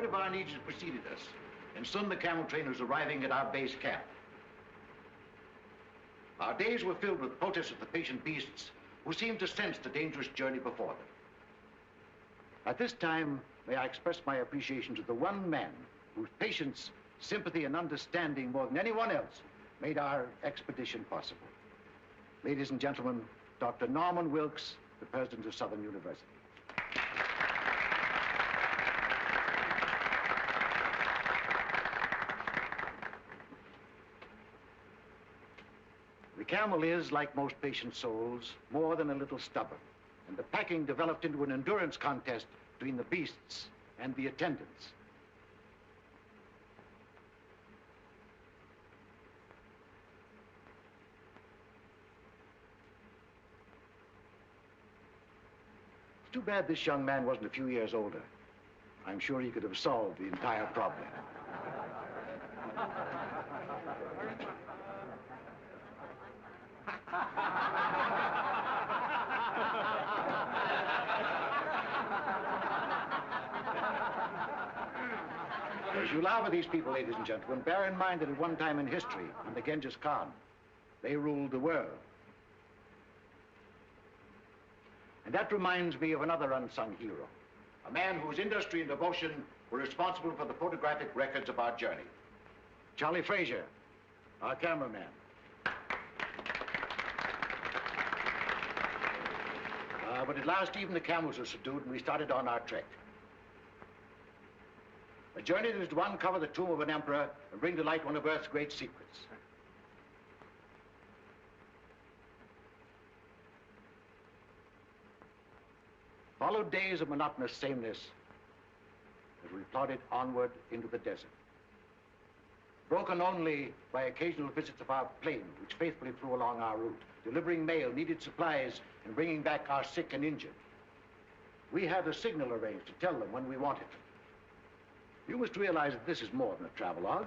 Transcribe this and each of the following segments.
Word of our needs has preceded us, and soon the camel train was arriving at our base camp. Our days were filled with protests of the patient beasts who seemed to sense the dangerous journey before them. At this time, may I express my appreciation to the one man whose patience, sympathy, and understanding more than anyone else made our expedition possible. Ladies and gentlemen, Dr. Norman Wilkes, the president of Southern University. The camel is, like most patient souls, more than a little stubborn, and the packing developed into an endurance contest between the beasts and the attendants. It's too bad this young man wasn't a few years older. I'm sure he could have solved the entire problem. As you laugh at these people, ladies and gentlemen, bear in mind that at one time in history, under Genghis Khan, they ruled the world. And that reminds me of another unsung hero, a man whose industry and devotion were responsible for the photographic records of our journey. Charlie Frazier, our cameraman. But at last, even the camels were subdued, and we started on our trek. A journey that is to uncover the tomb of an emperor and bring to light one of Earth's great secrets. Followed days of monotonous sameness as we plodded onward into the desert, broken only by occasional visits of our plane, which faithfully flew along our route, delivering mail, needed supplies, and bringing back our sick and injured. We had a signal arranged to tell them when we wanted them. You must realize that this is more than a travelogue.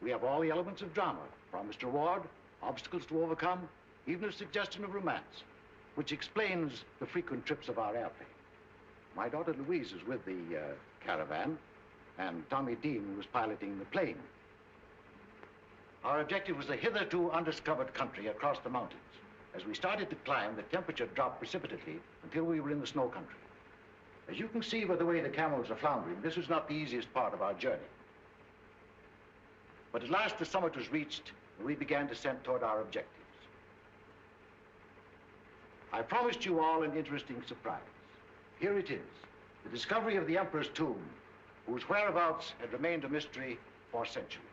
We have all the elements of drama, promise to reward, obstacles to overcome, even a suggestion of romance, which explains the frequent trips of our airplane. My daughter Louise is with the caravan, and Tommy Dean was piloting the plane. Our objective was a hitherto undiscovered country across the mountains. As we started to climb, the temperature dropped precipitately until we were in the snow country. As you can see by the way the camels are floundering, this was not the easiest part of our journey. But at last the summit was reached, and we began descent toward our objectives. I promised you all an interesting surprise. Here it is, the discovery of the emperor's tomb, whose whereabouts had remained a mystery for centuries.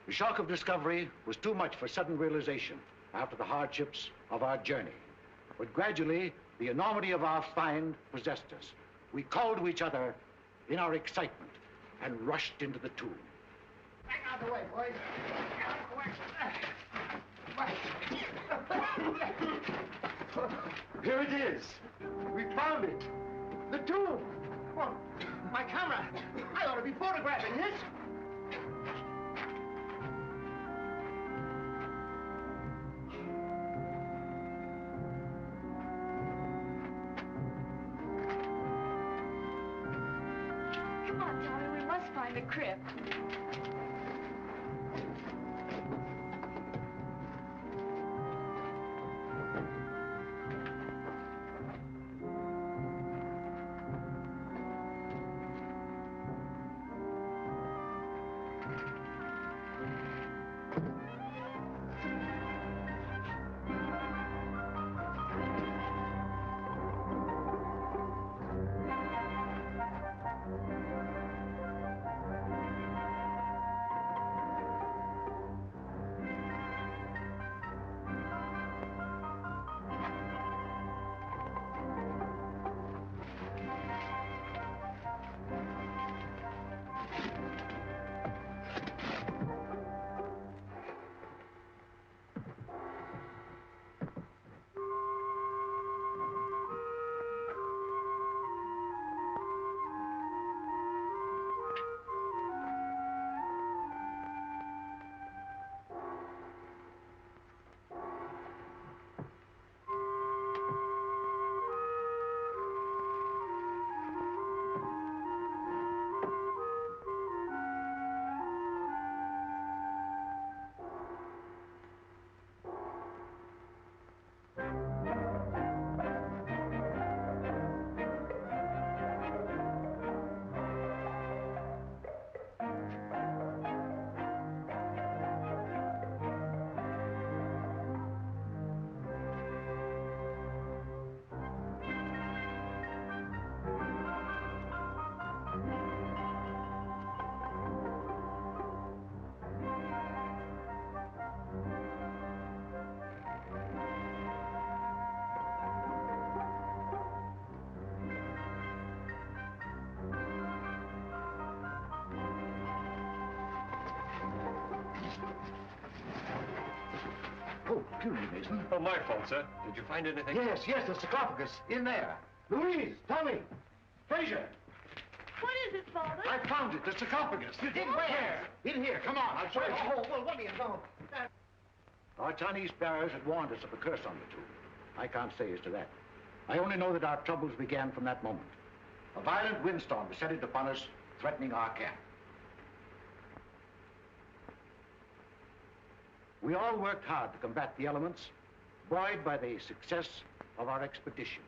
The shock of discovery was too much for sudden realization after the hardships of our journey. But gradually, the enormity of our find possessed us. We called to each other in our excitement and rushed into the tomb. Back out of the way, boys. Here it is. We found it. The tomb. Well, my camera. I ought to be photographing this. Come on, Tommy, we must find the crypt. Oh, excuse me, Mason. Oh, my fault, sir. Did you find anything? Yes, the sarcophagus, in there. Louise, Tommy, Fraser. What is it, Father? I found it, the sarcophagus. You did where? In here, come on, I'll show you. Oh, well, what do you know? Our Chinese bearers had warned us of a curse on the tomb. I can't say as to that. I only know that our troubles began from that moment. A violent windstorm descended upon us, threatening our camp. We all worked hard to combat the elements, buoyed by the success of our expedition.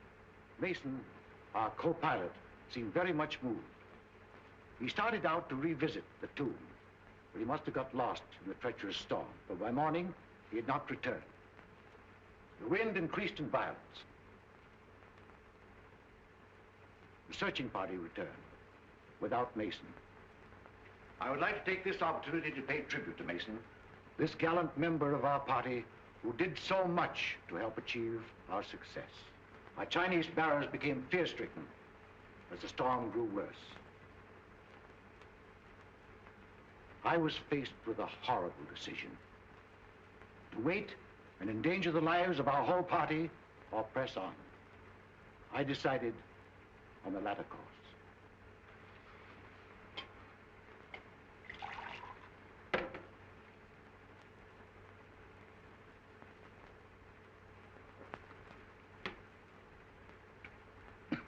Mason, our co-pilot, seemed very much moved. He started out to revisit the tomb, but he must have got lost in the treacherous storm, for by morning, he had not returned. The wind increased in violence. The searching party returned, without Mason. I would like to take this opportunity to pay tribute to Mason, this gallant member of our party who did so much to help achieve our success. Our Chinese bearers became fear-stricken as the storm grew worse. I was faced with a horrible decision: to wait and endanger the lives of our whole party or press on. I decided on the latter course. It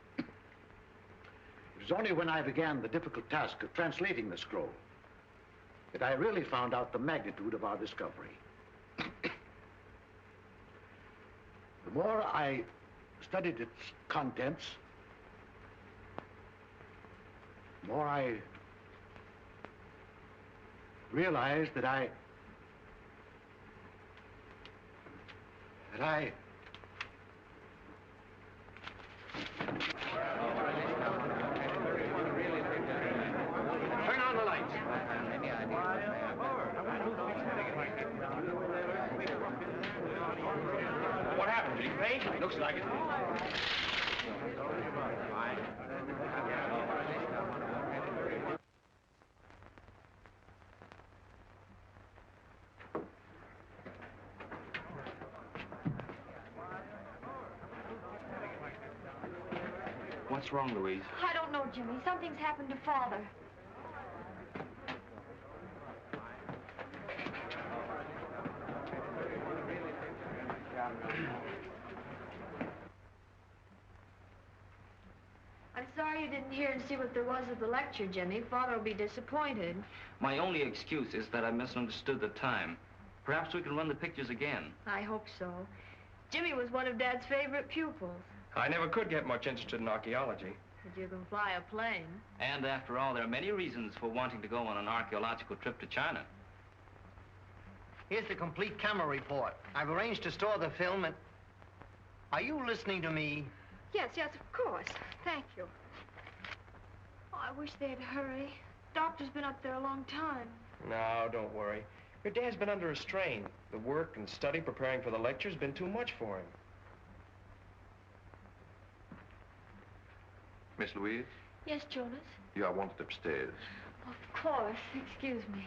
was only when I began the difficult task of translating the scroll that I really found out the magnitude of our discovery. The more I studied its contents, the more I realized that I Turn on the lights. What happened? Did he faint? Looks like it. What's wrong, Louise? I don't know, Jimmy. Something's happened to Father. I'm sorry you didn't hear and see what there was at the lecture, Jimmy. Father will be disappointed. My only excuse is that I misunderstood the time. Perhaps we can run the pictures again. I hope so. Jimmy was one of Dad's favorite pupils. I never could get much interested in archaeology. But you can fly a plane. And after all, there are many reasons for wanting to go on an archaeological trip to China. Here's the complete camera report. I've arranged to store the film and... Are you listening to me? Yes, of course. Thank you. Oh, I wish they'd hurry. Doctor's been up there a long time. No, don't worry. Your dad's been under a strain. The work and study preparing for the lecture's been too much for him. Miss Louise, Yes, Jonas? you are wanted upstairs. Of course. Excuse me.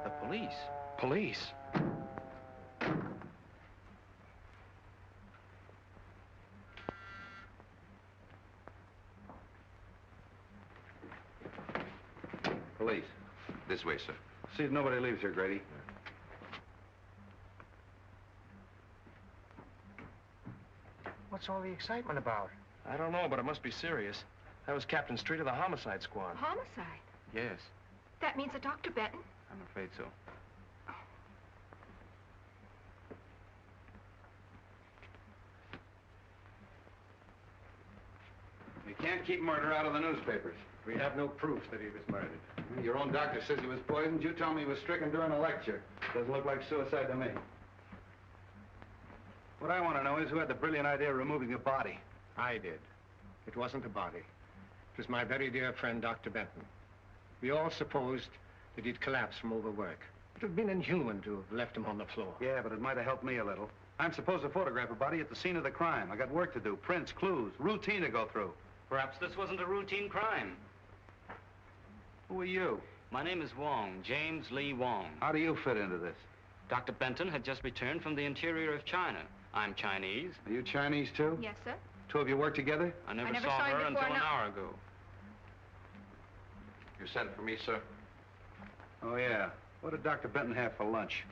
The police? Police? Police. This way, sir. See if nobody leaves here, Grady. What's all the excitement about? I don't know, but it must be serious. That was Captain Street of the homicide squad. Homicide? Yes, That means a Dr. Benton? I'm afraid so. You can't keep murder out of the newspapers. We have no proof that he was murdered. Your own doctor says he was poisoned. You tell me he was stricken during a lecture. Doesn't look like suicide to me. What I want to know is who had the brilliant idea of removing the body. I did. It wasn't a body. It was my very dear friend, Dr. Benton. We all supposed that he'd collapsed from overwork. It would have been inhuman to have left him on the floor. Yeah, but it might have helped me a little. I'm supposed to photograph a body at the scene of the crime. I got work to do, prints, clues, routine to go through. Perhaps this wasn't a routine crime. Who are you? My name is Wong, James Lee Wong. How do you fit into this? Dr. Benton had just returned from the interior of China. I'm Chinese. Are you Chinese, too? Yes, sir. Two of you work together? I never never saw saw you her before, until an no. hour ago. You sent for me, sir? Oh, yeah. What did Dr. Benton have for lunch?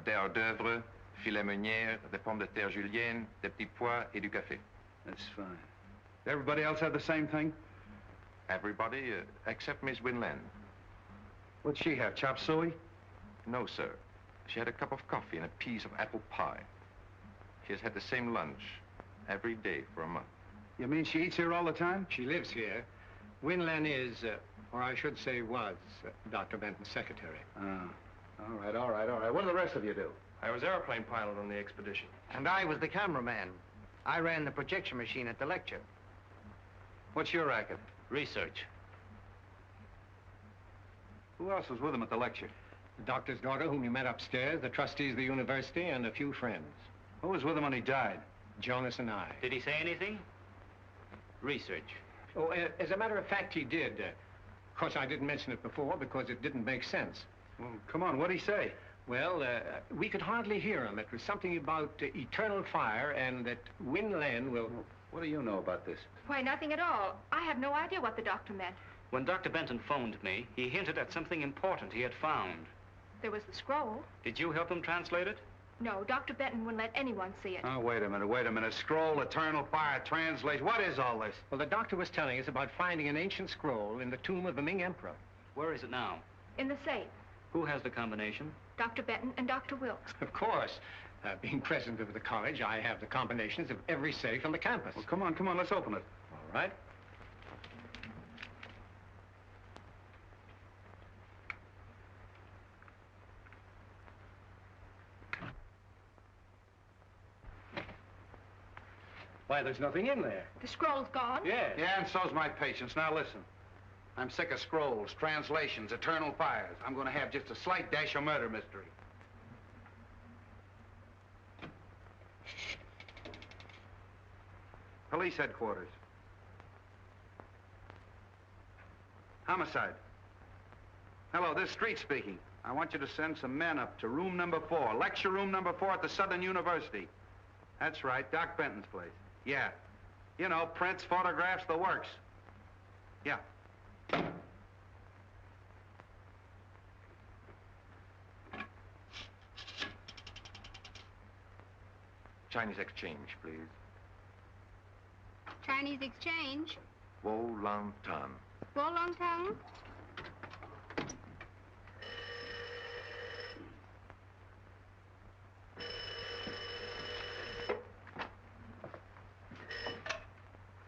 Des hors d'oeuvre, filet meunière, des pommes de terre julienne, des petits pois et du café. That's fine. Did everybody else have the same thing? Everybody except Miss Winland. What'd she have, chop suey? No, sir. She had a cup of coffee and a piece of apple pie. She has had the same lunch every day for a month. You mean she eats here all the time? She lives here. Winlan is, or I should say was, Dr. Benton's secretary. All right. What do the rest of you do? I was airplane pilot on the expedition. And I was the cameraman. I ran the projection machine at the lecture. What's your racket? Research. Who else was with him at the lecture? The doctor's daughter, whom you met upstairs, the trustees of the university, and a few friends. Who was with him when he died? Jonas and I. Did he say anything? Research. Oh, as a matter of fact, he did. Of course, I didn't mention it before because it didn't make sense. Well, come on, what'd he say? Well, we could hardly hear him. It was something about eternal fire and that Winland will... What do you know about this? Why, nothing at all. I have no idea what the doctor meant. When Dr. Benton phoned me, he hinted at something important he had found. There was the scroll. Did you help him translate it? No, Dr. Benton wouldn't let anyone see it. Oh, wait a minute. Scroll, eternal fire, translation. What is all this? Well, the doctor was telling us about finding an ancient scroll in the tomb of the Ming Emperor. Where is it now? In the safe. Who has the combination? Dr. Benton and Dr. Wilkes. Of course. Being president of the college, I have the combinations of every safe on the campus. Well, come on, let's open it. All right. Why, there's nothing in there. The scroll's gone? Yes. Yeah, and so's my patience. Now listen. I'm sick of scrolls, translations, eternal fires. I'm going to have just a slight dash of murder mystery. Police headquarters. Homicide. Hello, this is Street speaking. I want you to send some men up to room number 4, lecture room number 4 at the Southern University. That's right, Doc Benton's place. Yeah. You know, prints, photographs, the works. Yeah. Chinese exchange, please. Chinese exchange. Wo Lang Tan. Wo Long Tang.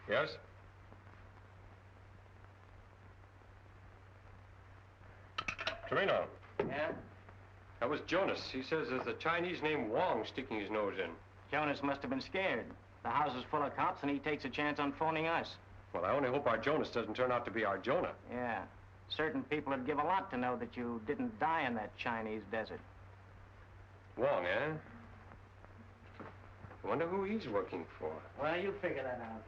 Yes? Torino. Yeah? That was Jonas. He says there's a Chinese named Wong sticking his nose in. Jonas must have been scared. The house is full of cops, and he takes a chance on phoning us. Well, I only hope our Jonas doesn't turn out to be our Jonah. Yeah. Certain people would give a lot to know that you didn't die in that Chinese desert. Wong, eh? I wonder who he's working for. Well, you figure that out.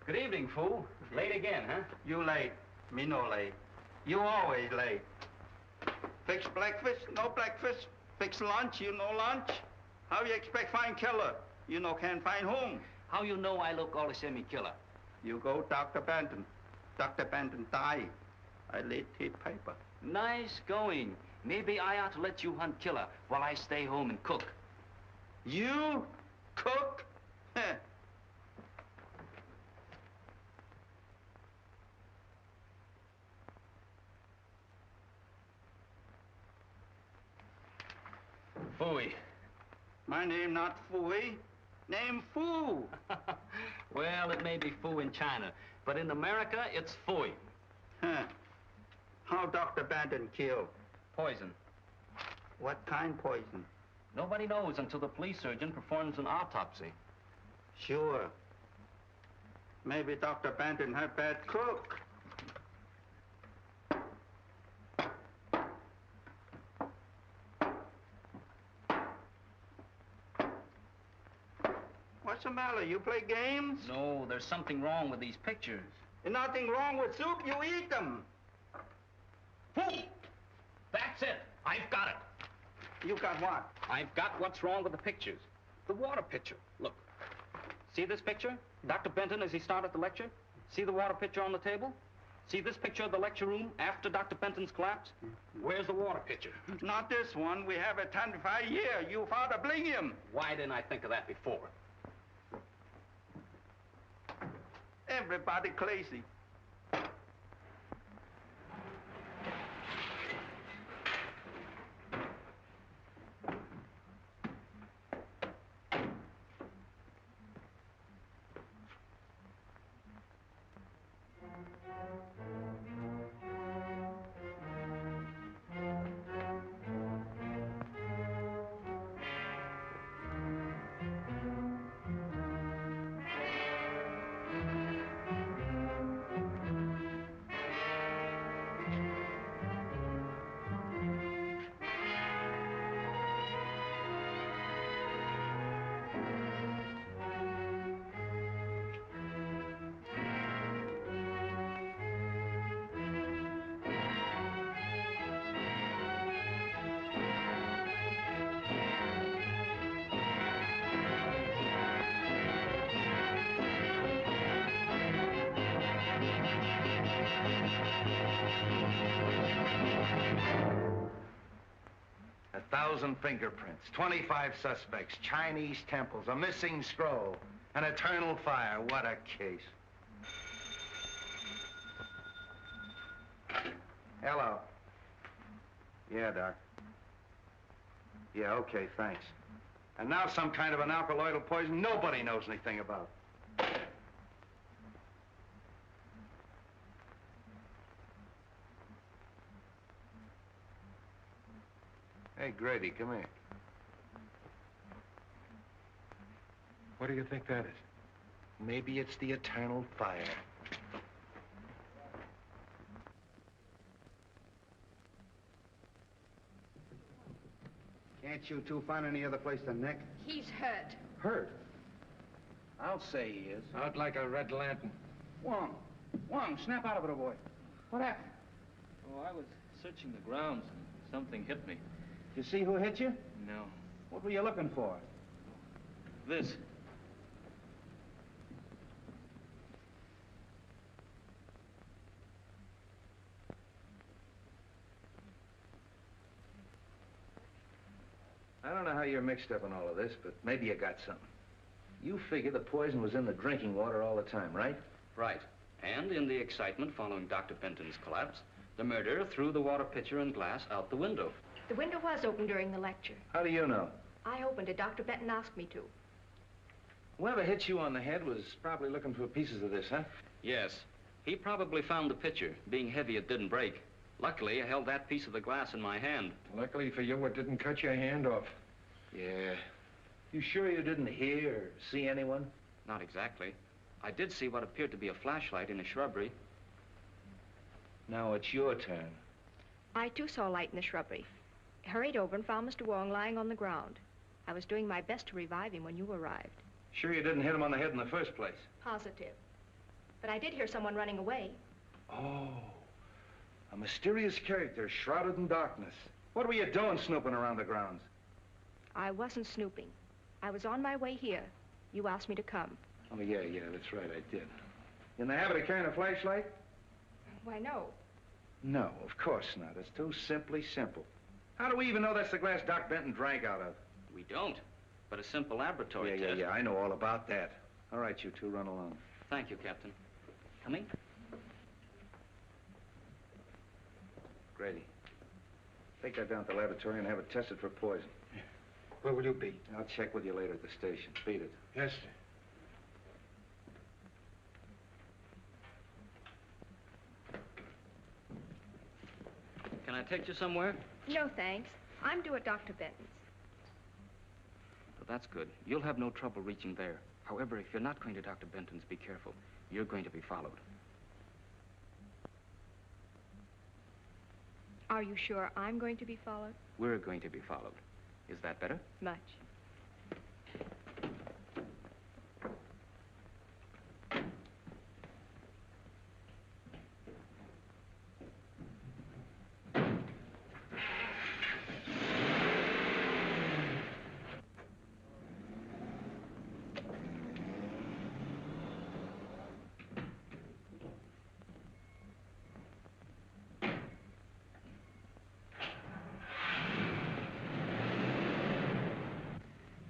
Good evening, fool. Late again, huh? You late. Me no late. You always late. Fix breakfast, no breakfast. Fix lunch, you no lunch. How you expect find killer? You no can't find home. How you know I look all the same killer? You go Dr. Benton. Dr. Benton die. I read his paper. Nice going. Maybe I ought to let you hunt killer while I stay home and cook. You cook? Heh. Fooey. My name not Fooey. Name Foo. Well, it may be foo in China, but in America, it's fooey. Huh. How Dr. Benton killed? Poison. What kind poison? Nobody knows until the police surgeon performs an autopsy. Sure. Maybe Dr. Benton had bad cook. What's the matter? You play games? No, there's something wrong with these pictures. There's nothing wrong with soup. You eat them. Fool! That's it. I've got it. You got what? I've got what's wrong with the pictures. The water pitcher. Look. See this picture? Dr. Benton as he started the lecture? See the water pitcher on the table? See this picture of the lecture room after Dr. Benton's collapse? Where's the water pitcher? Not this one. We have a 25 year. You father bling him. Why didn't I think of that before? Everybody crazy. Thousand fingerprints, 25 suspects, Chinese temples, a missing scroll, an eternal fire. What a case. Hello. Yeah, Doc. Yeah, okay, thanks. And now some kind of an alkaloidal poison nobody knows anything about. Hey, Grady, come here. What do you think that is? Maybe it's the eternal fire. Can't you two find any other place to nick? He's hurt. Hurt? I'll say he is. Out like a red lantern. Wong, snap out of it, old boy. What happened? Oh, I was searching the grounds and something hit me. You see who hit you? No. What were you looking for? This. I don't know how you're mixed up in all of this, but maybe you got something. You figure the poison was in the drinking water all the time, right? Right. And in the excitement following Dr. Benton's collapse, the murderer threw the water pitcher and glass out the window. The window was open during the lecture. How do you know? I opened it. Dr. Benton asked me to. Whoever hit you on the head was probably looking for pieces of this, huh? Yes. He probably found the pitcher. Being heavy, it didn't break. Luckily, I held that piece of the glass in my hand. Luckily for you, it didn't cut your hand off. Yeah. You sure you didn't hear or see anyone? Not exactly. I did see what appeared to be a flashlight in a shrubbery. Now it's your turn. I, too, saw a light in the shrubbery. I hurried over and found Mr. Wong lying on the ground. I was doing my best to revive him when you arrived. Sure you didn't hit him on the head in the first place? Positive. But I did hear someone running away. Oh. A mysterious character shrouded in darkness. What were you doing snooping around the grounds? I wasn't snooping. I was on my way here. You asked me to come. Oh, yeah, that's right, I did. You in the habit of carrying a flashlight? Why, no. No, of course not. It's too simply simple. How do we even know that's the glass Doc Benton drank out of? We don't. But a simple laboratory test. Yeah, I know all about that. All right, you two, run along. Thank you, Captain. Coming? Grady, take that down to the laboratory and have it tested for poison. Where will you be? I'll check with you later at the station. Beat it. Yes, sir. Can I take you somewhere? No, thanks. I'm due at Dr. Benton's. That's good. You'll have no trouble reaching there. However, if you're not going to Dr. Benton's, be careful. You're going to be followed. Are you sure I'm going to be followed? We're going to be followed. Is that better? Much.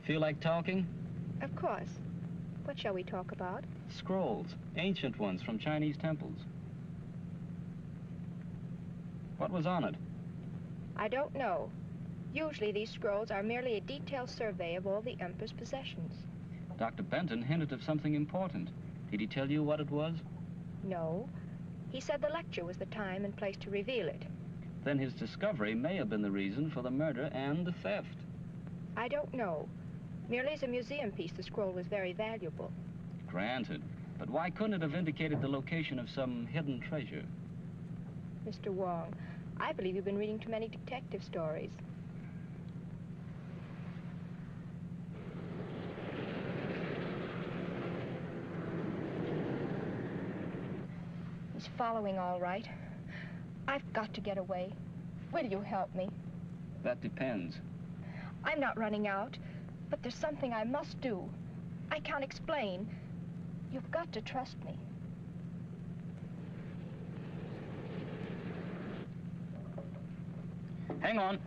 Feel like talking? Of course. What shall we talk about? Scrolls. Ancient ones from Chinese temples. What was on it? I don't know. Usually these scrolls are merely a detailed survey of all the Emperor's possessions. Dr. Benton hinted of something important. Did he tell you what it was? No. He said the lecture was the time and place to reveal it. Then his discovery may have been the reason for the murder and the theft. I don't know. Merely as a museum piece, the scroll was very valuable. Granted. But why couldn't it have indicated the location of some hidden treasure? Mr. Wong, I believe you've been reading too many detective stories. He's following all right. I've got to get away. Will you help me? That depends. I'm not running out, but there's something I must do. I can't explain. You've got to trust me. Hang on.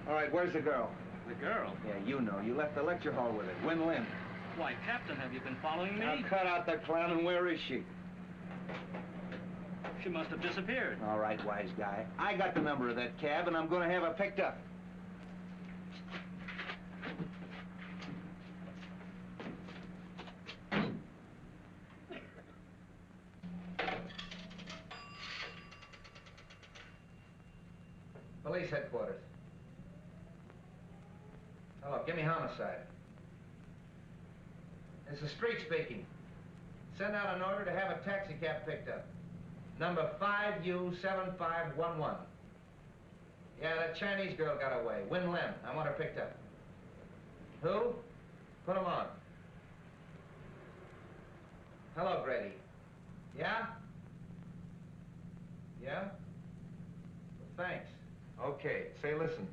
All right, where's the girl? The girl? Yeah, you know. You left the lecture hall with her. Win Lin. Why, Captain, have you been following me? Now cut out the clown, and where is she? She must have disappeared. All right, wise guy. I got the number of that cab, and I'm going to have her picked up. Police headquarters. Hello, give me homicide. It's the street speaking. Send out an order to have a taxi cab picked up. Number 5U7511. Yeah, that Chinese girl got away. Win Lin. I want her picked up. Who? Put him on. Hello, Grady. Yeah? Yeah? Well, thanks. Okay, say listen.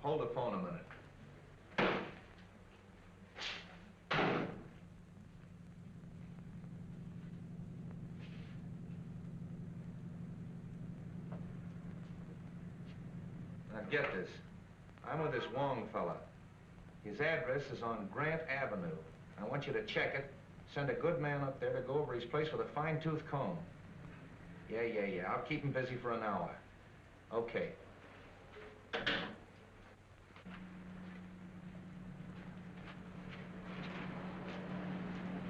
Hold the phone a minute. Now get this. I'm with this Wong fella. His address is on Grant Avenue. I want you to check it. Send a good man up there to go over his place with a fine-tooth comb. Yeah. I'll keep him busy for an hour. Okay.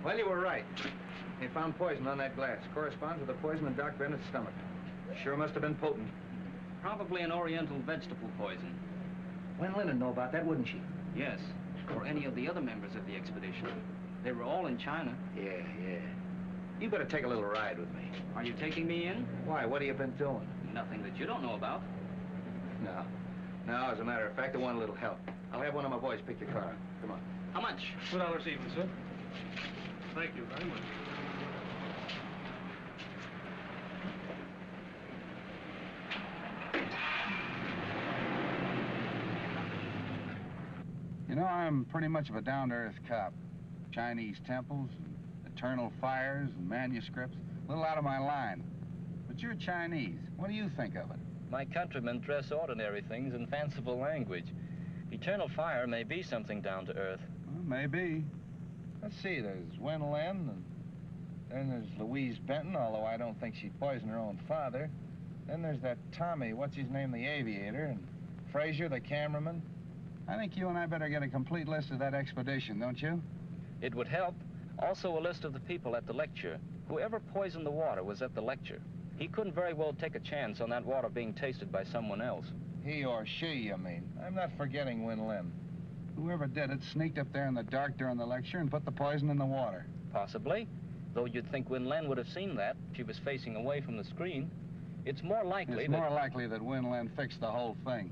Well, you were right. They found poison on that glass. Corresponds with the poison in Doc Bennett's stomach. Sure must have been potent. Probably an oriental vegetable poison. Wen Lin would know about that, wouldn't she? Yes, or any of the other members of the expedition. They were all in China. Yeah. You better take a little ride with me. Are you taking me in? Why? What have you been doing? Nothing that you don't know about. No, as a matter of fact, I want a little help. I'll have one of my boys pick your car up. Come on. How much? $2 even, sir. Thank you very much. I'm pretty much of a down-to-earth cop. Chinese temples, and eternal fires, and manuscripts. A little out of my line. But you're Chinese. What do you think of it? My countrymen dress ordinary things in fanciful language. Eternal fire may be something down to earth. Well, maybe. Let's see, there's Wen Lin, and then there's Louise Benton, although I don't think she poisoned her own father. Then there's that Tommy, what's his name, the aviator, and Frazier, the cameraman. I think you and I better get a complete list of that expedition, don't you? It would help. Also a list of the people at the lecture. Whoever poisoned the water was at the lecture. He couldn't very well take a chance on that water being tasted by someone else. He or she, you mean? I'm not forgetting Wen Lin. Whoever did it sneaked up there in the dark during the lecture and put the poison in the water. Possibly. Though you'd think Wen Lin would have seen that. She was facing away from the screen. It's more likely It's more likely that Wen Lin fixed the whole thing.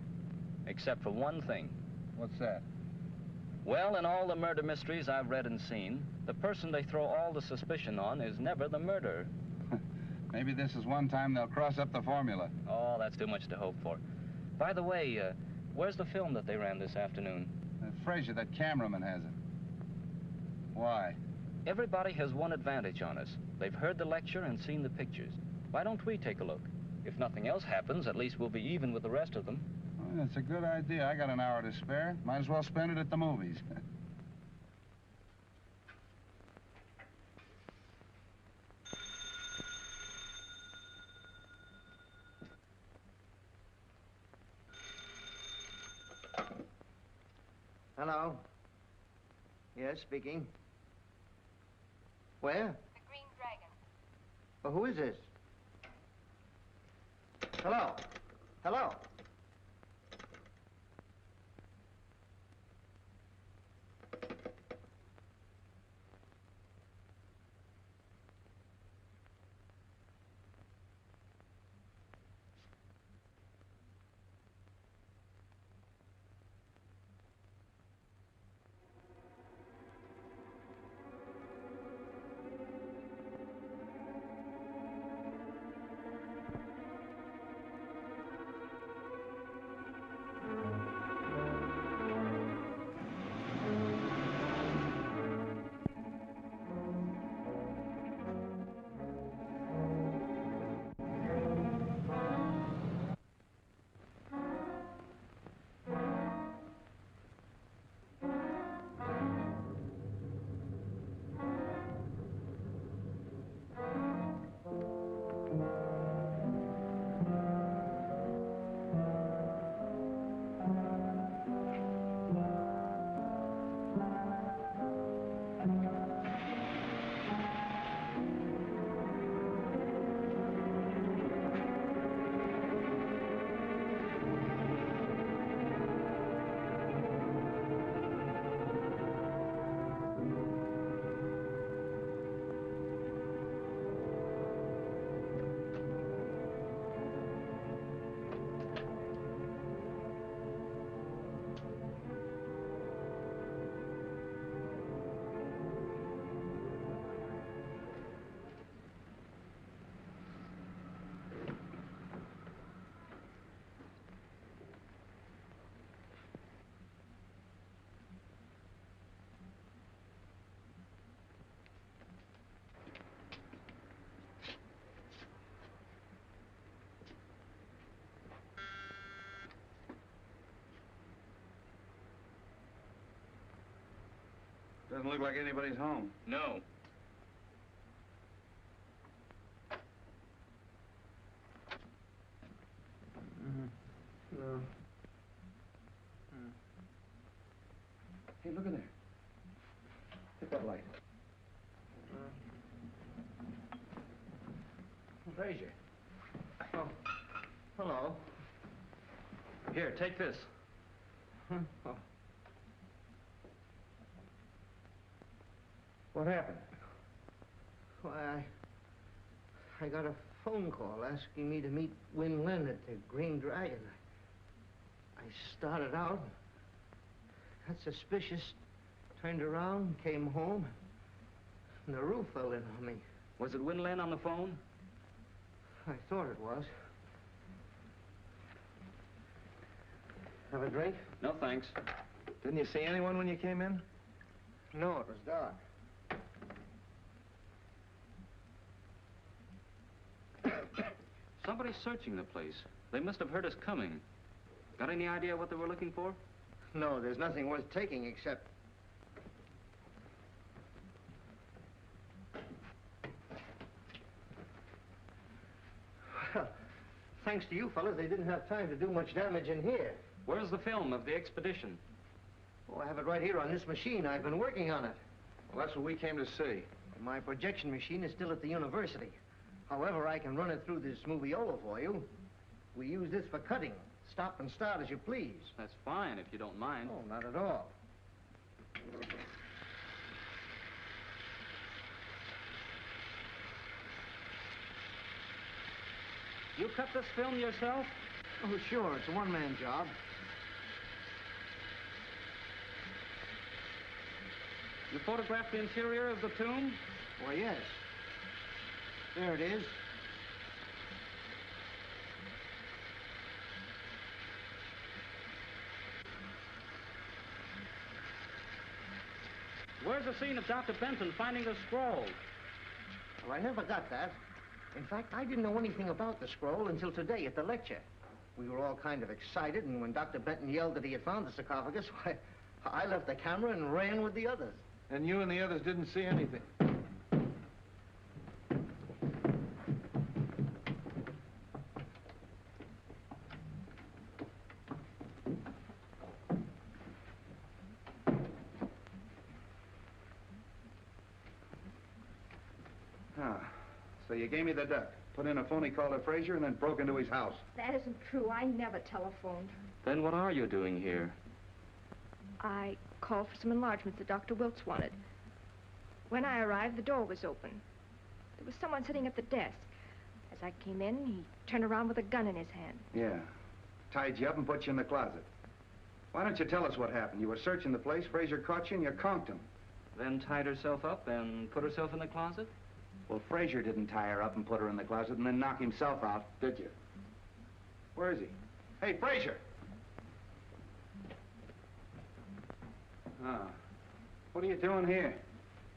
Except for one thing. What's that? Well, in all the murder mysteries I've read and seen, the person they throw all the suspicion on is never the murderer. Maybe this is one time they'll cross up the formula. Oh, that's too much to hope for. By the way, where's the film that they ran this afternoon? Frazier, that cameraman has it. Why? Everybody has one advantage on us. They've heard the lecture and seen the pictures. Why don't we take a look? If nothing else happens, at least we'll be even with the rest of them. Well, that's a good idea. I got an hour to spare. Might as well spend it at the movies. Hello? Yes, speaking. Where? The Green Dragon. Well, who is this? Hello? Hello? Doesn't look like anybody's home. No. No. Hey, look in there. Hit that light. Frazier. Oh. Hello. Here, take this. Oh. What happened? Why, I got a phone call asking me to meet Wen Lin at the Green Dragon. I started out, got suspicious, turned around, came home, and the roof fell in on me. Was it Wen Lin on the phone? I thought it was. Have a drink? No, thanks. Didn't you see anyone when you came in? No, it was dark. Somebody's searching the place. They must have heard us coming. Got any idea what they were looking for? No, there's nothing worth taking except... Well, thanks to you fellas, they didn't have time to do much damage in here. Where's the film of the expedition? Oh, I have it right here on this machine. I've been working on it. Well, that's what we came to see. My projection machine is still at the university. However, I can run it through this moviola for you. We use this for cutting. Stop and start as you please. That's fine, if you don't mind. Oh, not at all. You cut this film yourself? Oh, sure. It's a one-man job. You photographed the interior of the tomb? Why, yes. There it is. Where's the scene of Dr. Benton finding the scroll? Well, I never got that. In fact, I didn't know anything about the scroll until today at the lecture. We were all kind of excited, and when Dr. Benton yelled that he had found the sarcophagus, why, I left the camera and ran with the others. And you and the others didn't see anything? So you gave me the duck, put in a phony call to Frazier, and then broke into his house. That isn't true. I never telephoned. Then what are you doing here? I called for some enlargements that Dr. Wilkes wanted. When I arrived, the door was open. There was someone sitting at the desk. As I came in, he turned around with a gun in his hand. Yeah. Tied you up and put you in the closet. Why don't you tell us what happened? You were searching the place, Frazier caught you, and you conked him. Then tied herself up and put herself in the closet? Well, Frazier didn't tie her up and put her in the closet and then knock himself out, did you? Where is he? Hey, Frazier! What are you doing here?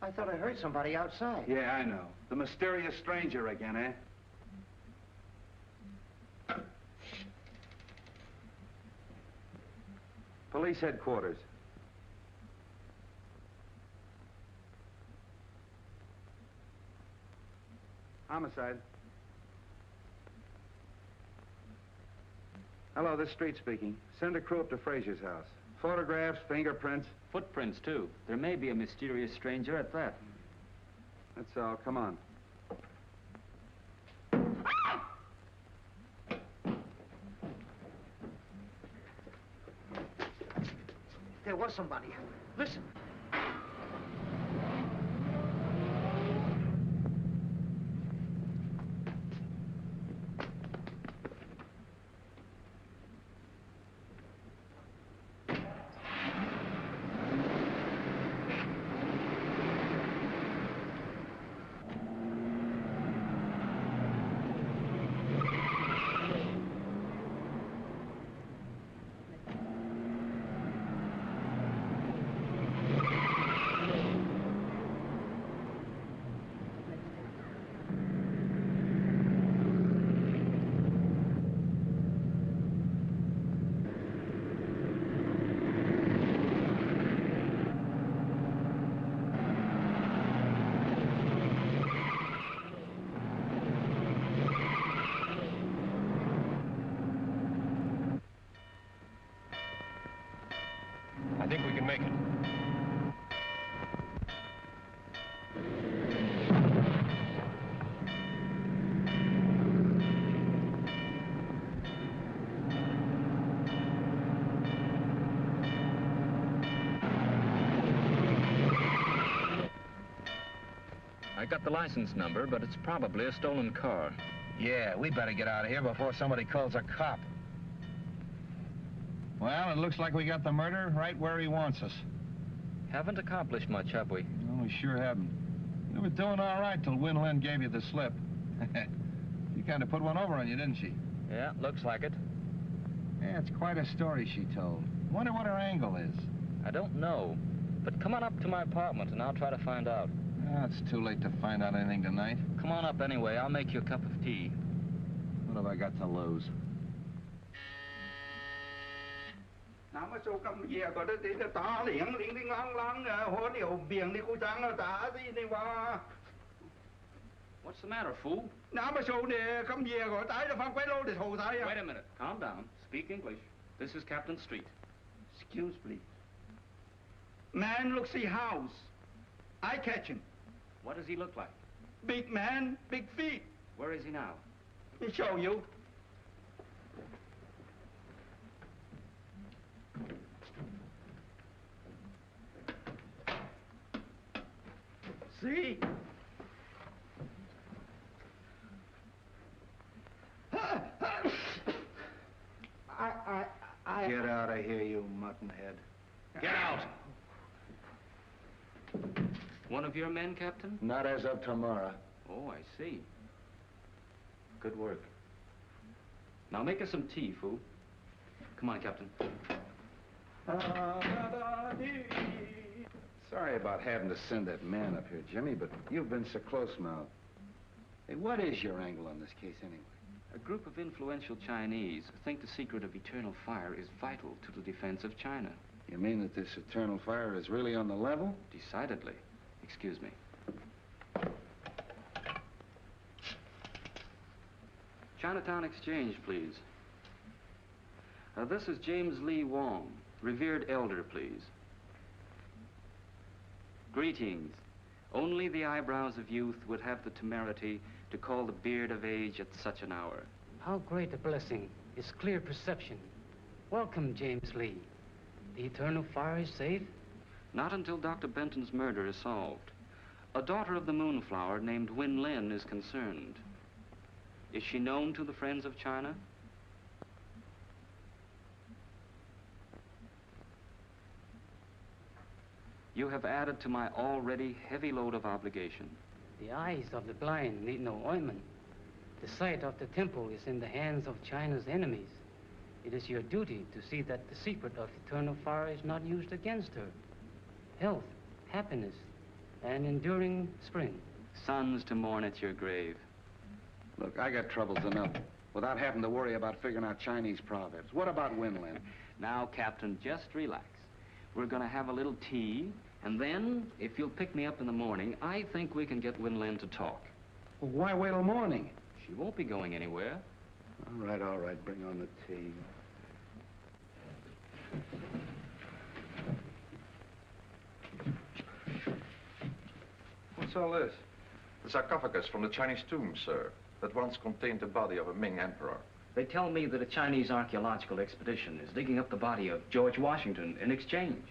I thought I heard somebody outside. Yeah, I know. The mysterious stranger again, eh? Police headquarters. Homicide. Hello, this is Street speaking. Send a crew up to Frazier's house. Photographs, fingerprints. Footprints, too. There may be a mysterious stranger at that. That's all. Come on. There was somebody. Listen. I think we can make it. I got the license number, but it's probably a stolen car. Yeah, we better get out of here before somebody calls a cop. Well, it looks like we got the murderer right where he wants us. Haven't accomplished much, have we? No, we sure haven't. We were doing all right till Win Lin gave you the slip. She kind of put one over on you, didn't she? Yeah, looks like it. Yeah, it's quite a story she told. Wonder what her angle is. I don't know. But come on up to my apartment and I'll try to find out. Ah, it's too late to find out anything tonight. Come on up anyway. I'll make you a cup of tea. What have I got to lose? Nào mà số cầm về có đấy thì ta liền liền đi ngang ngang hồ điều biển đi cô trắng là ta gì đi mà. What's the matter, fool? Nào mà số này cầm về có tái là phang quay lô để thầu thái à. Wait a minute. Calm down. Speak English. This is Captain Street. Excuse please. Man looks the house. I catch him. What does he look like? Big man, big feet. Where is he now? He show you. See? Get out of here, you muttonhead. Get out! One of your men, Captain? Not as of tomorrow. Oh, I see. Good work. Now make us some tea, fool. Come on, Captain. Sorry about having to send that man up here, Jimmy, but you've been so close now. Hey, what is your angle on this case, anyway? A group of influential Chinese think the secret of eternal fire is vital to the defense of China. You mean that this eternal fire is really on the level? Decidedly. Excuse me. Chinatown Exchange, please. This is James Lee Wong, revered elder, please. Greetings. Only the eyebrows of youth would have the temerity to call the beard of age at such an hour. How great a blessing is clear perception. Welcome, James Lee. The eternal fire is safe? Not until Dr. Benton's murder is solved. A daughter of the Moonflower named Win Lin is concerned. Is she known to the friends of China? You have added to my already heavy load of obligation. The eyes of the blind need no ointment. The sight of the temple is in the hands of China's enemies. It is your duty to see that the secret of eternal fire is not used against her. Health, happiness, and enduring spring. Sons to mourn at your grave. Look, I got troubles enough without having to worry about figuring out Chinese proverbs. What about Winland? Now, Captain, just relax. We're gonna have a little tea, and then, if you'll pick me up in the morning, I think we can get Winland to talk. Well, why wait till morning? She won't be going anywhere. All right, bring on the tea. What's all this? The sarcophagus from the Chinese tomb, sir, that once contained the body of a Ming emperor. They tell me that a Chinese archaeological expedition is digging up the body of George Washington in exchange.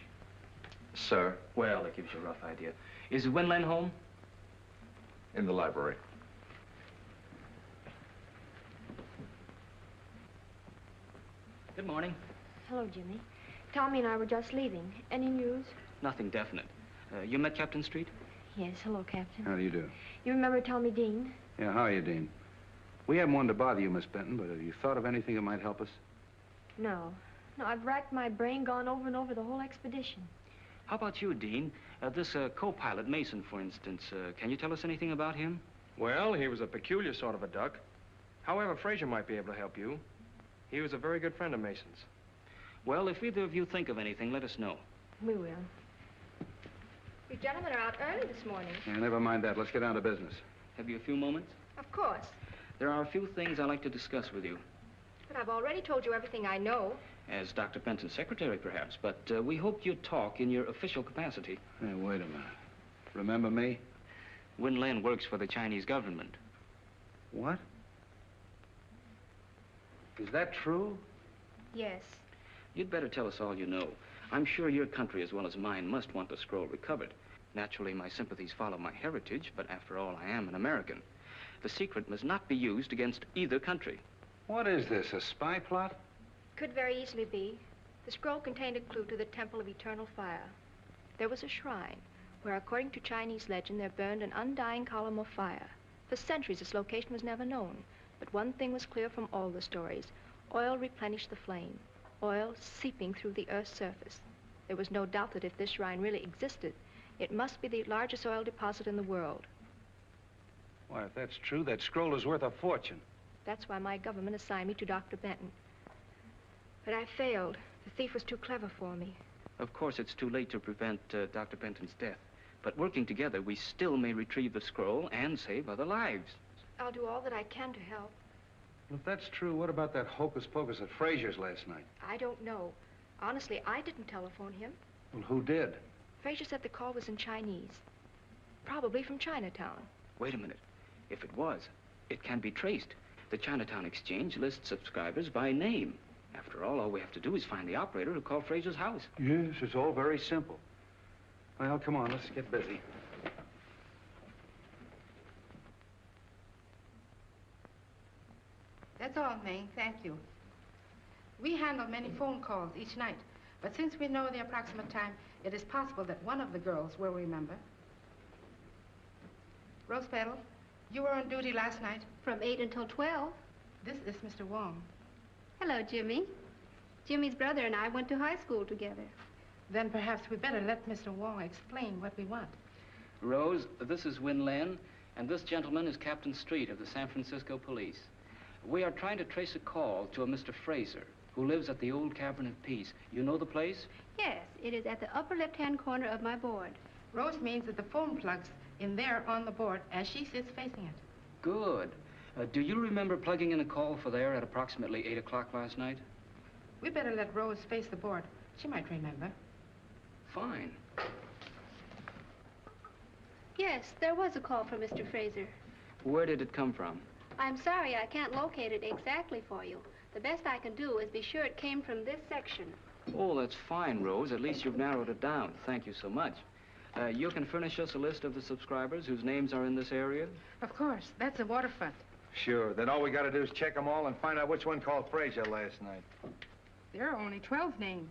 Sir? Well, that gives you a rough idea. Is Winland home? In the library. Good morning. Hello, Jimmy. Tommy and I were just leaving. Any news? Nothing definite. You met Captain Street? Yes, hello, Captain. How do you do? You remember Tommy Dean? Yeah, how are you, Dean? We haven't wanted to bother you, Miss Benton, but have you thought of anything that might help us? No. No, I've racked my brain, gone over and over the whole expedition. How about you, Dean? This co-pilot, Mason, for instance. Can you tell us anything about him? Well, he was a peculiar sort of a duck. However, Fraser might be able to help you. He was a very good friend of Mason's. Well, if either of you think of anything, let us know. We will. You gentlemen are out early this morning. Yeah, never mind that. Let's get down to business. Have you a few moments? Of course. There are a few things I'd like to discuss with you. But I've already told you everything I know. As Dr. Benton's secretary, perhaps, but we hoped you'd talk in your official capacity. Hey, wait a minute. Remember me? Win Lin works for the Chinese government. What? Is that true? Yes. You'd better tell us all you know. I'm sure your country, as well as mine, must want the scroll recovered. Naturally, my sympathies follow my heritage, but after all, I am an American. The secret must not be used against either country. What is this, a spy plot? Could very easily be. The scroll contained a clue to the Temple of Eternal Fire. There was a shrine where, according to Chinese legend, there burned an undying column of fire. For centuries, its location was never known. But one thing was clear from all the stories. Oil replenished the flame. Oil seeping through the Earth's surface. There was no doubt that if this shrine really existed, it must be the largest oil deposit in the world. Why, if that's true, that scroll is worth a fortune. That's why my government assigned me to Dr. Benton. But I failed. The thief was too clever for me. Of course, it's too late to prevent Dr. Benton's death. But working together, we still may retrieve the scroll and save other lives. I'll do all that I can to help. Well, if that's true, what about that hocus pocus at Frazier's last night? I don't know. Honestly, I didn't telephone him. Well, who did? Frazier said the call was in Chinese. Probably from Chinatown. Wait a minute. If it was, it can be traced. The Chinatown Exchange lists subscribers by name. After all we have to do is find the operator who called Frazier's house. Yes, it's all very simple. Well, come on, let's get busy. That's all, May. Thank you. We handle many phone calls each night, but since we know the approximate time, it is possible that one of the girls will remember. Rose Petal, you were on duty last night. From 8 until 12. This is Mr. Wong. Hello, Jimmy. Jimmy's brother and I went to high school together. Then perhaps we better let Mr. Wong explain what we want. Rose, this is Win Lin, and this gentleman is Captain Street of the San Francisco Police. We are trying to trace a call to a Mr. Fraser, who lives at the old Cavern of Peace. You know the place? Yes, it is at the upper left-hand corner of my board. Rose means that the phone plug's in there on the board as she sits facing it. Good. Do you remember plugging in a call for there at approximately 8 o'clock last night? We better let Rose face the board. She might remember. Fine. Yes, there was a call from Mr. Fraser. Where did it come from? I'm sorry I can't locate it exactly for you. The best I can do is be sure it came from this section. Oh, that's fine, Rose. At least you've narrowed it down. Thank you so much. You can furnish us a list of the subscribers whose names are in this area? Of course. That's the waterfront. Sure. Then all we got to do is check them all and find out which one called Frazier last night. There are only 12 names.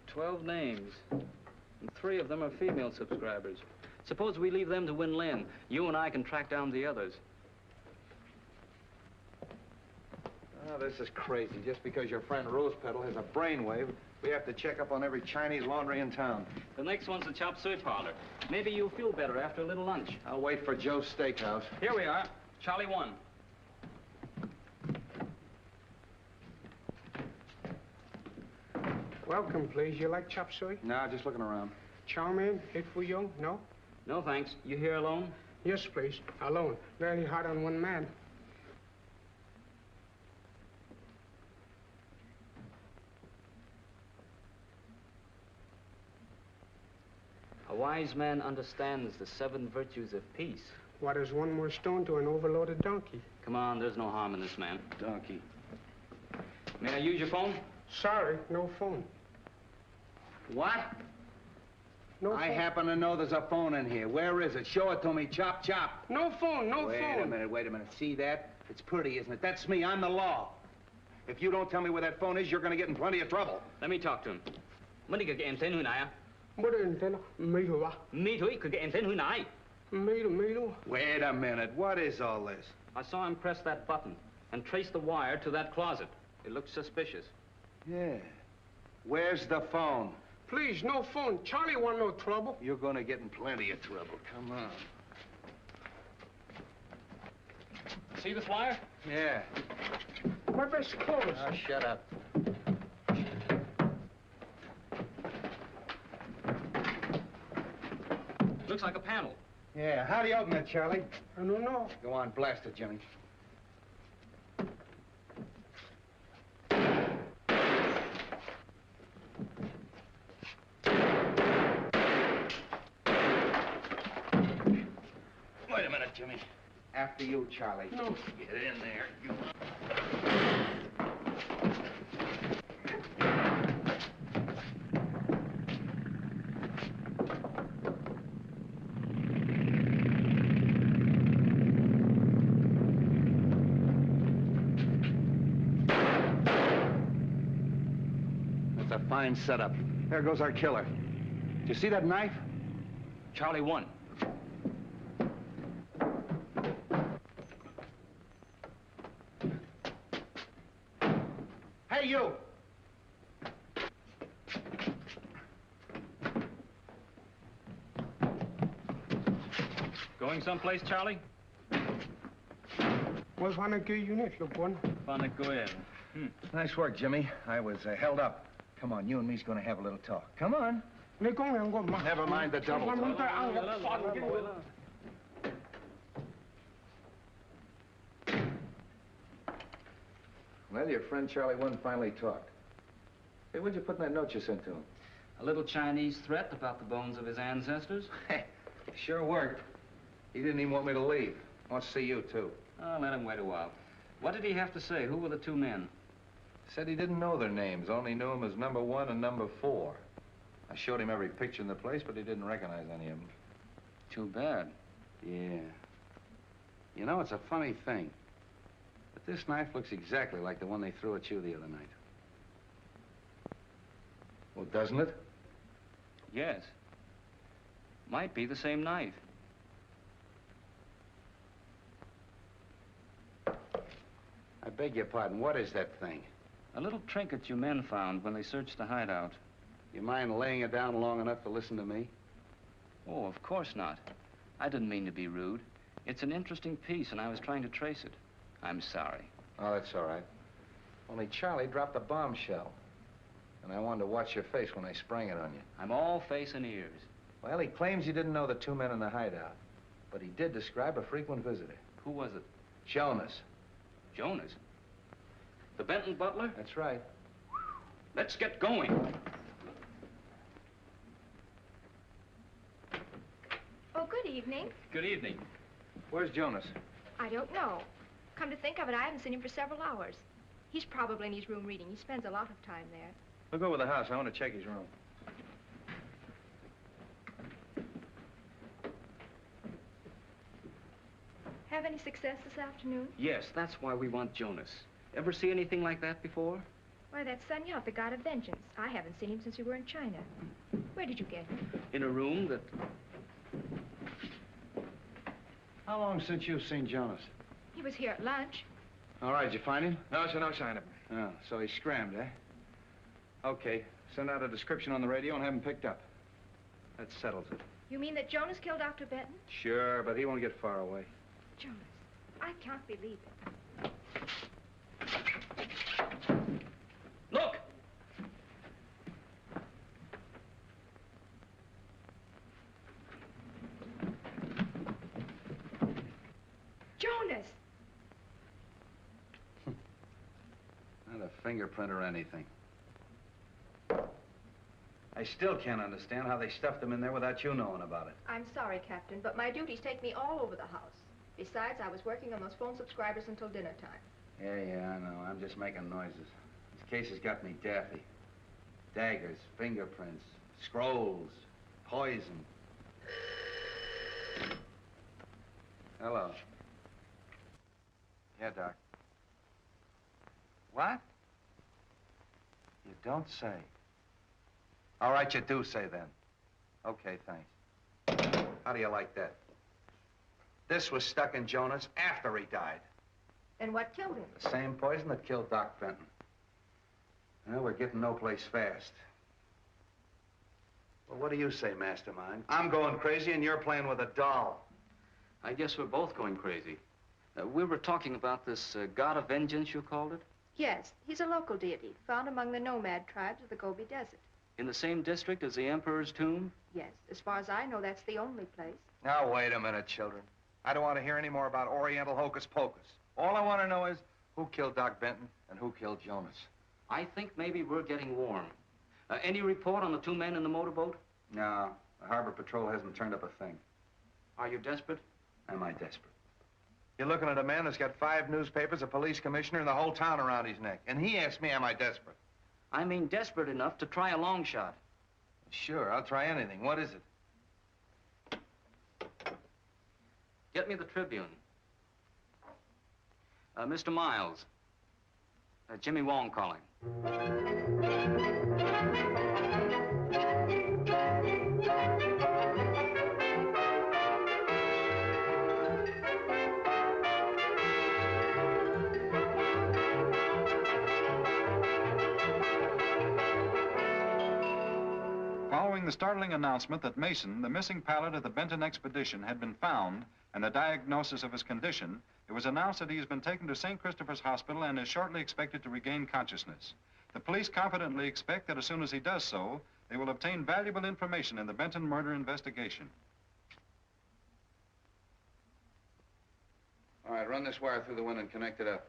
12 names. And 3 of them are female subscribers. Suppose we leave them to Win Lin. You and I can track down the others. Oh, this is crazy. Just because your friend Rose Petal has a brainwave, we have to check up on every Chinese laundry in town. The next one's the chop suey parlor. Maybe you'll feel better after a little lunch. I'll wait for Joe's Steakhouse. Here we are. Charlie 1. Welcome, please. You like chop suey? No, just looking around. Chow mein, hit for you? No? No, thanks. You here alone? Yes, please. Alone. Very hard on one man. A wise man understands the 7 virtues of peace. What is one more stone to an overloaded donkey? Come on, there's no harm in this man. Donkey. May I use your phone? Sorry, no phone. What? No I phone. happen to know there's a phone in here. Where is it? Show it to me. Chop, chop. No phone, no phone. Wait a minute. See that? It's pretty, isn't it? That's me. I'm the law. If you don't tell me where that phone is, you're going to get in plenty of trouble. Let me talk to him. Mấy cái em tên hồi nãy à? What is it? Me too, ah. Me too, cái em tên hồi nãy. Me too. Wait a minute. What is all this? I saw him press that button and trace the wire to that closet. It looked suspicious. Yeah. Where's the phone? Please, no phone. Charlie want no trouble. You're going to get in plenty of trouble. Come on. See this wire? Yeah. My best clothes. Oh, shut up. Looks like a panel. Yeah. How do you open it, Charlie? I don't know. Go on, blast it, Jimmy. Wait a minute, Jimmy. After you, Charlie. No. Get in there. You... That's a fine setup. There goes our killer. Do you see that knife? Charlie 1. Hey, you! Going someplace, Charlie? Was one of unit, look one. Nice work, Jimmy. I was held up. Come on, you and me's gonna have a little talk. Come on. Never mind the double talk. Well, your friend Charlie One finally talked. Hey, what'd you put in that note you sent to him? A little Chinese threat about the bones of his ancestors. Hey, sure worked. He didn't even want me to leave. Wants to see you, too. Oh, let him wait a while. What did he have to say? Who were the two men? Said he didn't know their names, only knew them as number 1 and number 4. I showed him every picture in the place, but he didn't recognize any of them. Too bad. Yeah. You know, it's a funny thing. But this knife looks exactly like the one they threw at you the other night. Well, doesn't it? Yes. Might be the same knife. I beg your pardon, what is that thing? A little trinket you men found when they searched the hideout. You mind laying it down long enough to listen to me? Oh, of course not. I didn't mean to be rude. It's an interesting piece, and I was trying to trace it. I'm sorry. Oh, that's all right. Only Charlie dropped a bombshell. And I wanted to watch your face when I sprang it on you. I'm all face and ears. Well, he claims you didn't know the two men in the hideout. But he did describe a frequent visitor. Who was it? Jonas. Jonas? The Benton butler? That's right. Let's get going. Oh, good evening. Good evening. Where's Jonas? I don't know. Come to think of it, I haven't seen him for several hours. He's probably in his room reading. He spends a lot of time there. Look over the house. I want to check his room. Have any success this afternoon? Yes, that's why we want Jonas. Ever see anything like that before? Why, that's Sun Yat, the god of vengeance. I haven't seen him since we were in China. Where did you get him? In a room that... How long since you've seen Jonas? He was here at lunch. All right, did you find him? No, sir, no sign of him. Oh, so he scrammed, eh? Okay, send out a description on the radio and have him picked up. That settles it. You mean that Jonas killed Dr. Benton? Sure, but he won't get far away. Jonas, I can't believe it. Look! Jonas! Not a fingerprint or anything. I still can't understand how they stuffed him in there without you knowing about it. I'm sorry, Captain, but my duties take me all over the house. Besides, I was working on those phone subscribers until dinner time. Yeah, I know. I'm just making noises. This case has got me daffy. Daggers, fingerprints, scrolls, poison. Hello. Yeah, Doc. What? You don't say. All right, you do say then. Okay, thanks. How do you like that? This was stuck in Jonas after he died. And what killed him? The same poison that killed Doc Benton. Well, we're getting no place fast. Well, what do you say, Mastermind? I'm going crazy and you're playing with a doll. I guess we're both going crazy. We were talking about this god of vengeance, you called it? Yes, he's a local deity, found among the nomad tribes of the Gobi Desert. In the same district as the Emperor's tomb? Yes, as far as I know, that's the only place. Now, wait a minute, children. I don't want to hear any more about Oriental hocus pocus. All I want to know is who killed Doc Benton and who killed Jonas. I think maybe we're getting warm. Any report on the two men in the motorboat? No, the Harbor Patrol hasn't turned up a thing. Are you desperate? Am I desperate? You're looking at a man that's got 5 newspapers, a police commissioner, and the whole town around his neck. And he asked me, am I desperate? I mean desperate enough to try a long shot. Sure, I'll try anything. What is it? Get me the Tribune. Mr. Miles. Jimmy Wong calling. Following Following the startling announcement that Mason, the missing pilot of the Benton expedition, had been found and the diagnosis of his condition, it was announced that he has been taken to St. Christopher's Hospital and is shortly expected to regain consciousness. The police confidently expect that as soon as he does so, they will obtain valuable information in the Benton murder investigation. All right, run this wire through the window and connect it up.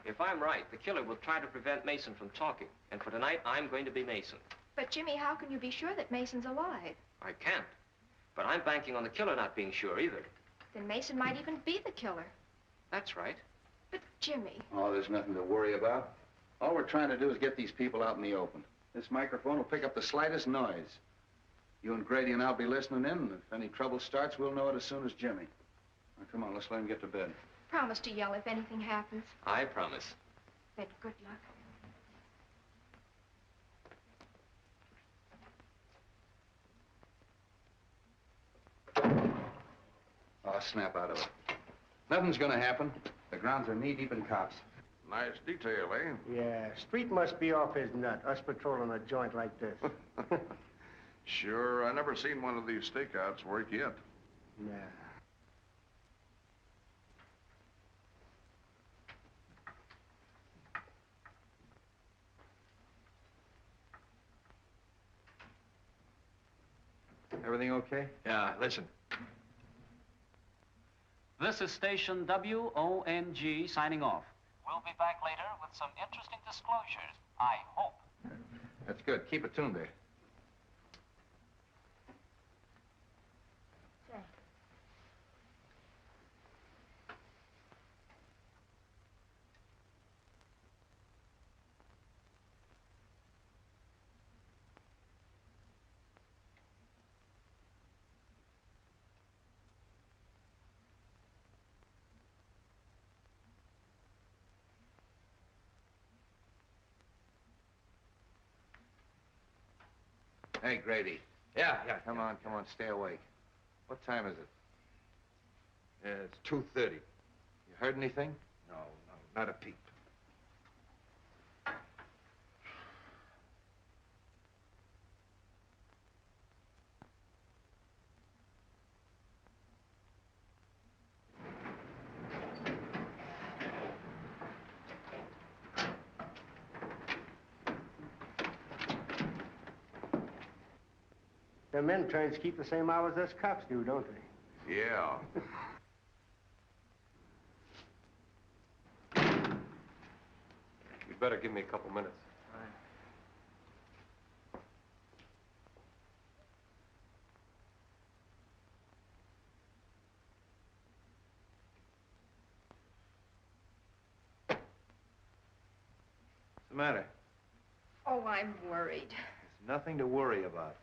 If I'm right, the killer will try to prevent Mason from talking. And for tonight, I'm going to be Mason. But, Jimmy, how can you be sure that Mason's alive? I can't. But I'm banking on the killer not being sure either. Then Mason might even be the killer. That's right. But, Jimmy... Oh, there's nothing to worry about. All we're trying to do is get these people out in the open. This microphone will pick up the slightest noise. You and Grady and I'll be listening in, and if any trouble starts, we'll know it as soon as Jimmy. Now, come on, let's let him get to bed. Promise to yell if anything happens. I promise. Then good luck. Oh, snap out of it. Nothing's gonna happen. The grounds are knee-deep in cops. Nice detail, eh? Yeah, Street must be off his nut, us patrolling a joint like this. Sure, I never seen one of these stakeouts work yet. Yeah. Everything okay? Yeah, listen. This is station WONG signing off. We'll be back later with some interesting disclosures, I hope. That's good. Keep it tuned there. Hey, Grady. Yeah. Come on, stay awake. What time is it? Yeah, it's 2:30. You heard anything? No, not a peep. Them interns keep the same hours as cops do, don't they? Yeah. You'd better give me a couple minutes. What's the matter? Oh, I'm worried. There's nothing to worry about.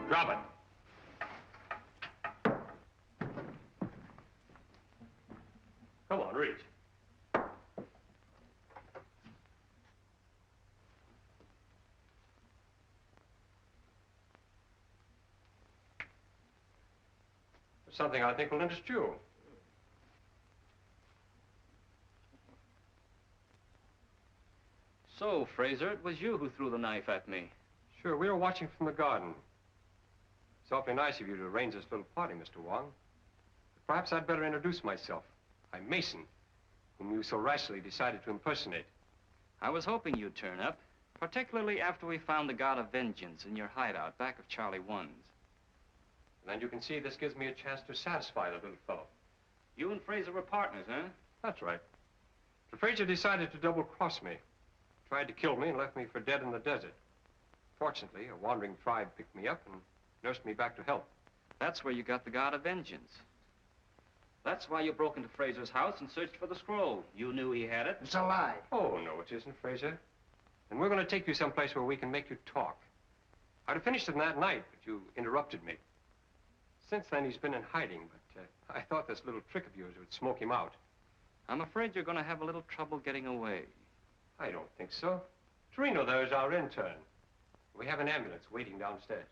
Drop it. Come on, reach. There's something I think will interest you. So, Fraser, it was you who threw the knife at me. Sure, we were watching from the garden. It's awfully nice of you to arrange this little party, Mr. Wong. Perhaps I'd better introduce myself. I'm Mason, whom you so rashly decided to impersonate. I was hoping you'd turn up. Particularly after we found the God of Vengeance in your hideout back of Charlie 1's. And you can see this gives me a chance to satisfy the little fellow. You and Fraser were partners, huh? That's right. But Fraser decided to double-cross me. Tried to kill me and left me for dead in the desert. Fortunately, a wandering tribe picked me up and nursed me back to health. That's where you got the God of Vengeance. That's why you broke into Fraser's house and searched for the scroll. You knew he had it. It's a lie. Oh, no, it isn't, Fraser. And we're going to take you someplace where we can make you talk. I'd have finished it that night, but you interrupted me. Since then, he's been in hiding, but I thought this little trick of yours would smoke him out. I'm afraid you're going to have a little trouble getting away. I don't think so. Torino there is our intern. We have an ambulance waiting downstairs.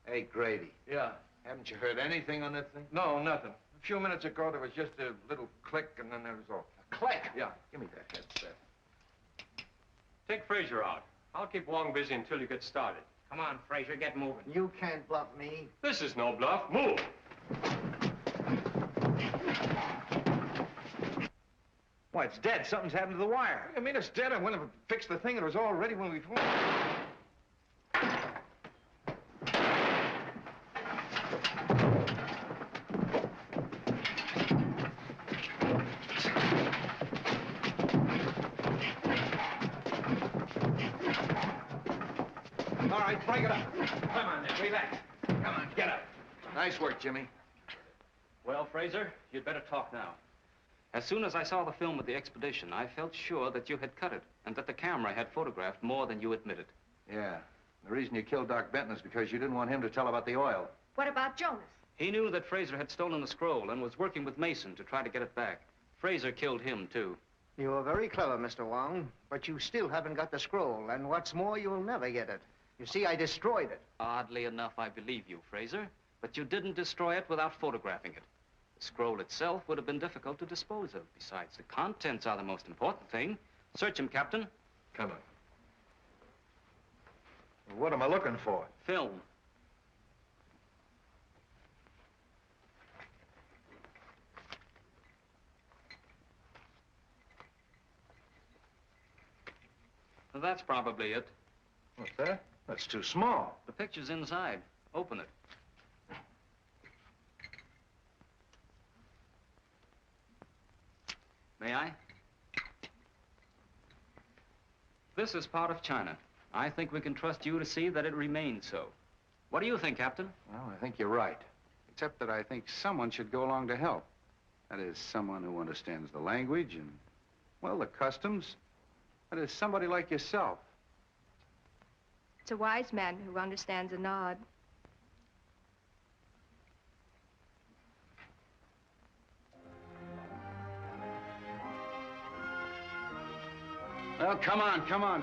Hey, Grady. Yeah. Haven't you heard anything on that thing? No, nothing. A few minutes ago, there was just a little click, and then there was all. A click? Yeah. Give me that headset. Take Fraser out. I'll keep Wong busy until you get started. Come on, Fraser, get moving. You can't bluff me. This is no bluff. Move! Why, it's dead. Something's happened to the wire. I mean, it's dead. I went and fixed the thing. It was all ready when we phoned. All right, break it up. Come on, then. Relax. Come on, get up. Nice work, Jimmy. Well, Fraser, you'd better talk now. As soon as I saw the film of the expedition, I felt sure that you had cut it and that the camera had photographed more than you admitted. Yeah. The reason you killed Doc Benton is because you didn't want him to tell about the oil. What about Jonas? He knew that Fraser had stolen the scroll and was working with Mason to try to get it back. Fraser killed him, too. You are very clever, Mr. Wong, but you still haven't got the scroll, and what's more, you'll never get it. You see, I destroyed it. Oddly enough, I believe you, Fraser, but you didn't destroy it without photographing it. The scroll itself would have been difficult to dispose of. Besides, the contents are the most important thing. Search him, Captain. Come on. What am I looking for? Film. Well, that's probably it. What's that? That's too small. The picture's inside. Open it. May I? This is part of China. I think we can trust you to see that it remains so. What do you think, Captain? Well, I think you're right. Except that I think someone should go along to help. That is, someone who understands the language and, well, the customs. That is, somebody like yourself. It's a wise man who understands a nod. Well, come on, come on.